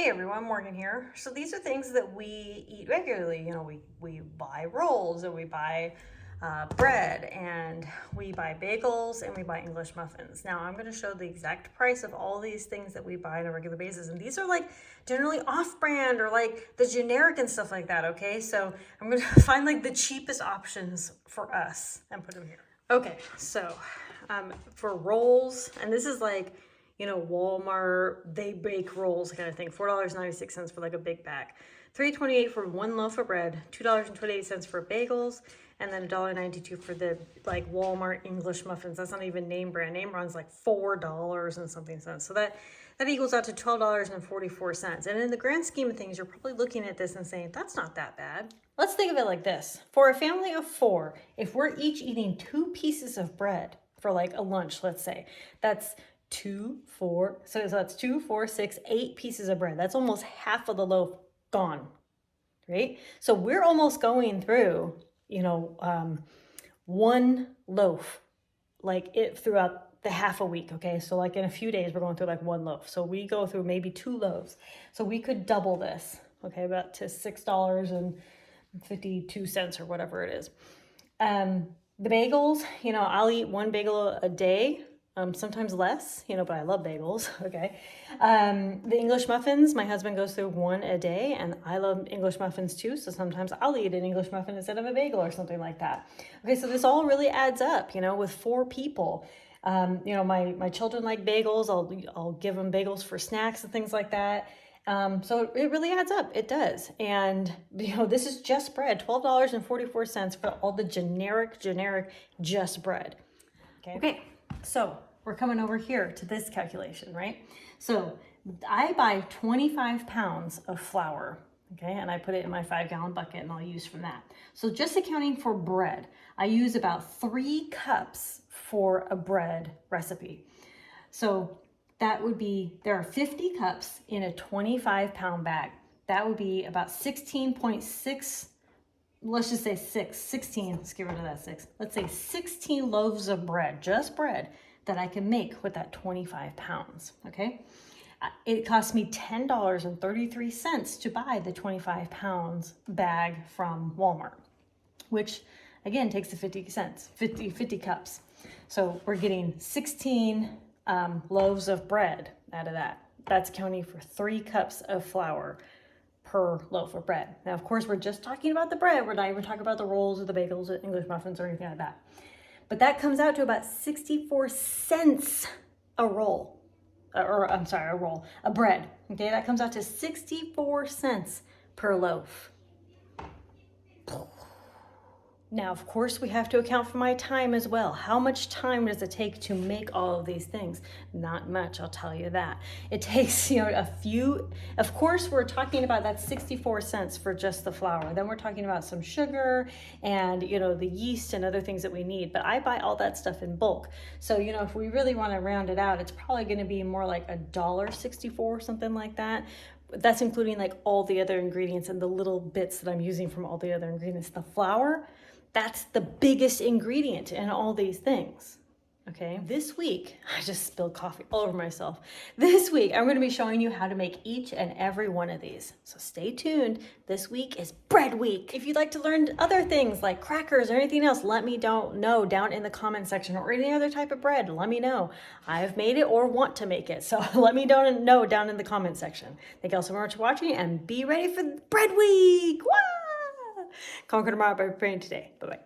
Hey everyone, Morgan here. So these are things that we eat regularly. You know, we buy rolls and we buy bread and we buy bagels and we buy English muffins. Now I'm going to show the exact price of all these things that we buy on a regular basis. And these are like generally off-brand or like the generic and stuff like that, okay? So I'm going to find like the cheapest options for us and put them here. Okay, so for rolls, and this is like, you know, Walmart, they bake rolls kind of thing. $4.96 for like a big bag. $3.28 for one loaf of bread, $2.28 for bagels, and then $1.92 for the like Walmart English muffins. That's not even name brand. Name brand's like $4 and something cents. So that equals out to $12.44. And in the grand scheme of things, you're probably looking at this and saying, that's not that bad. Let's think of it like this. For a family of 4, if we're each eating 2 pieces of bread for like a lunch, let's say, that's 2, 4, so that's 2, 4, 6, 8 pieces of bread. That's almost half of the loaf gone, right? So we're almost going through, you know, one loaf, like it throughout the half a week, okay? So like in a few days, we're going through like one loaf. So we go through maybe 2 loaves. So we could double this, okay, about to $6.52 or whatever it is. The bagels, you know, I'll eat 1 bagel a day. Sometimes less, you know, but I love bagels, okay? The English muffins, my husband goes through 1 a day, and I love English muffins too, so sometimes I'll eat an English muffin instead of a bagel or something like that. Okay, so this all really adds up, you know, with 4 people. You know, my children like bagels. I'll give them bagels for snacks and things like that. So it really adds up. It does. And, you know, this is just bread, $12.44 for all the generic just bread. Okay. So we're coming over here to this calculation, right? So I buy 25 pounds of flour, okay? And I put it in my 5-gallon bucket and I'll use from that. So just accounting for bread, I use about 3 cups for a bread recipe. So that would be, there are 50 cups in a 25-pound bag. That would be about 16.6, let's just say 16, let's get rid of that 6. Let's say 16 loaves of bread, just bread, that I can make with that 25 pounds, okay? It cost me $10.33 to buy the 25 pounds bag from Walmart, which again takes the 50 cups. So we're getting 16 loaves of bread out of that. That's counting for 3 cups of flour per loaf of bread. Now, of course, we're just talking about the bread. We're not even talking about the rolls or the bagels or English muffins or anything like that. But that comes out to about 64 cents a roll, a bread. Okay, that comes out to 64 cents per loaf. Now, of course, we have to account for my time as well. How much time does it take to make all of these things? Not much, I'll tell you that. It takes, you know, a few, of course, we're talking about that 64 cents for just the flour. Then we're talking about some sugar and, you know, the yeast and other things that we need. But I buy all that stuff in bulk. So, you know, if we really want to round it out, it's probably going to be more like $1.64, something like that. That's including like all the other ingredients and the little bits that I'm using from all the other ingredients. The flour, that's the biggest ingredient in all these things, okay? This week, I just spilled coffee all over myself. This week, I'm gonna be showing you how to make each and every one of these. So stay tuned. This week is bread week. If you'd like to learn other things like crackers or anything else, let me know down in the comment section, or any other type of bread, let me know. I've made it or want to make it, so let me know down in the comment section. Thank you all so much for watching, and be ready for bread week. Woo! Conquer tomorrow by praying today. Bye-bye.